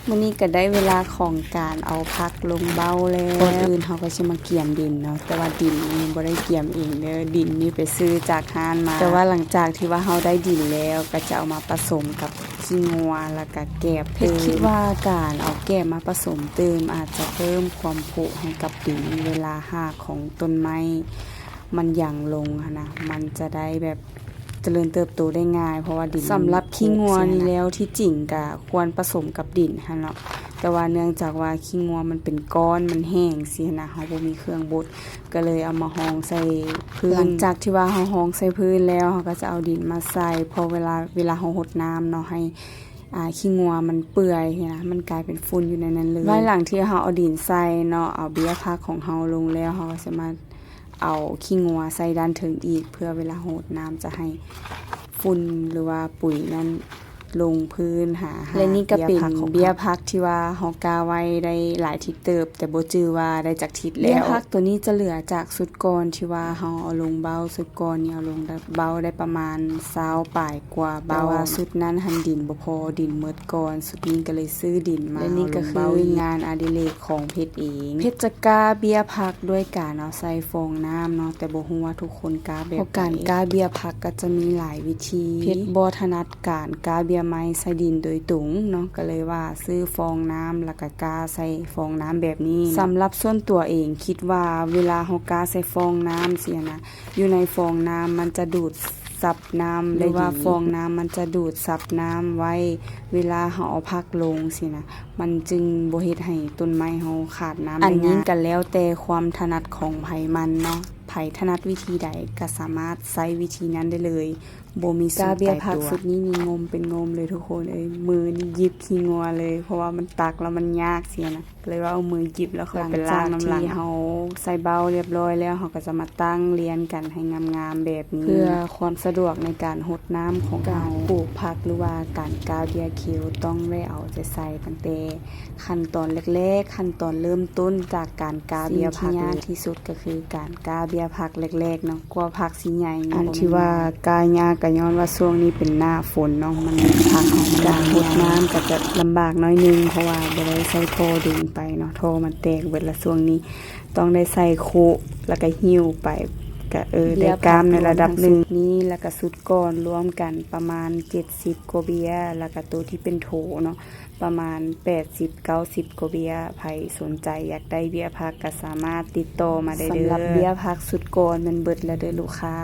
มื้อนี้ก็ได้เวลาของการเอาผักลงเบ้าแล้วก่อนอื่นเฮาก็สิมาเกี่ยมดินเนาะแต่ว่าดินนี่บ่ได้เกี่ยมเองเด้อดินนี่ไปซื้อจากร้านมาแต่ว่าหลังจากที่ว่าเฮาได้ดินแล้วก็จะเอามาผสมกับขี้งัวแล้วก็แกบเพชรคิดว่าการเอาแกบมาผสมเติมอาจจะเพิ่มความผุให้กับดินเวลารากของต้นไม้มันหยั่งลงนะมันจะได้แบบเจริญเติบโตได้ง่ายเพราะว่าดินสำหรับขี้งัวนี่แล้วที่จริงก็ควรผสมกับดินหั่นเนาะแต่ว่าเนื่องจากว่าขี้งัวมันเป็นก้อนมันแห้งสินะเฮาบ่มีเครื่องบดก็เลยเอามาห้องใส่พื้นหลังจากที่ว่าเฮาห้องใส่พื้นแล้วเฮาก็จะเอาดินมาใส่พอเวลาเฮารดน้ำเนาะให้ขี้งัวมันเปื่อยนะมันกลายเป็นฝุ่นอยู่ในนั้นเลยหลังที่เฮาเอาดินใส่เนาะเอาเบี้ยผักของเฮาลงแล้วเฮาก็จะมาเอาขี้งัวใส่ด้านถึงอีกเพื่อเวลาโหดน้ำจะให้ฝุ่นหรือว่าปุ๋ยนั้นลงพื้นหาและนี่ก็เป็นเบี้ยพักที่ว่าเฮากาไว้ได้หลายทิศเติบแต่บ่จื้อว่าได้จักทิศแล้วเบี้ยพักตัวนี้จะเหลือจากสุดก่อนที่ว่าเฮาเอาลงเบ้าสุดก่อนนี่เอาลงเบ้าได้ประมาณ20ปลายกว่าเบ้าว่าสุดนั้นหันดินบ่พอดินหมดก่อนสุดนี้ก็เลยซื้อดินมาและนี่ก็คืองานอดิเรกของเพชรเองเพชรจะกาเบี้ยพักด้วยการเอาใส่ฟองน้ำเนาะแต่บ่ฮู้ว่าทุกคนกาแบบการกาเบี้ยพักก็จะมีหลายวิธีเพชรบ่ถนัดการกาเบี้ยไม้ใส่ดินโดยตรงเนาะก็เลยว่าซื้อฟองน้ำแล้วก็กาใส่ฟองน้ำแบบนี้สำหรับส่วนตัวเองคิดว่าเวลาเฮากาใส่ฟองน้ำเสียนะอยู่ในฟองน้ำมันจะดูดซับน้ำหรือว่าฟองน้ำมันจะดูดซับน้ำไว้เวลาเฮาเอาผักลงสินะมันจึงบ่เฮ็ดให้ต้นไม้เฮาขาดน้ำอันนี้ก็แล้วแต่ความถนัดของไผมันเนาะไผถนัดวิธีใดก็สามารถใช้วิธีนั้นได้เลยบ่มีสูตรตายตัวสุดนี้นี่งมเป็นงมเลยทุกคนมือนี่หยิบขี้งัวเลยเพราะว่ามันตักแล้วมันยากเสียนะเลยว่าเอามือหยิบแล้วค่อยไปล้างน้ำหลังเฮาใส่เบ้าเรียบร้อยแล้วเฮาก็จะมาตั้งเรียนกันให้งามๆแบบนี้เพื่อความสะดวกในการรดน้ำของเราปลูกผักหรือว่าการกาเบี้ยเขียวต้องได้เอาใจใส่ตั้งแต่ขั้นตอนแรกๆขั้นตอนเริ่มต้นจากการกาเบี้ยผักยากที่สุดก็คือการกาเบี้ยผักแรกๆเนาะกว่าผักสิใหญ่อันที่ว่ากายากก็ย้อนว่าช่วงนี้เป็นหน้าฝนเนาะมันผักของการรดน้ำก็จะลำบากน้อยนึงเพราะว่าบ่ได้ใส่ท่อดึงไปเนาะท่อมันแตกเบิดละช่วงนี้ต้องได้ใส่คุแล้วก็หิ้วไปก็ได้กามในระดับหนึ่งนี้แล้วก็สุดก่อนรวมกันประมาณ70กว่าเบียแล้วก็ตัวที่เป็นโถเนาะประมาณ80-90กว่าเบียใครสนใจอยากได้เบี้ยพักก็สามารถติดต่อมาได้เด้อสำหรับเบี้ยพักสุดก่อนมันเบิดแล้วเด้อลูกค้า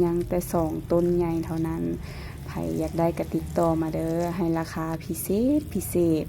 ยังแต่2ต้นใหญ่เท่านั้นใครอยากได้ก็ติดต่อมาเด้อให้ราคาพิเศษ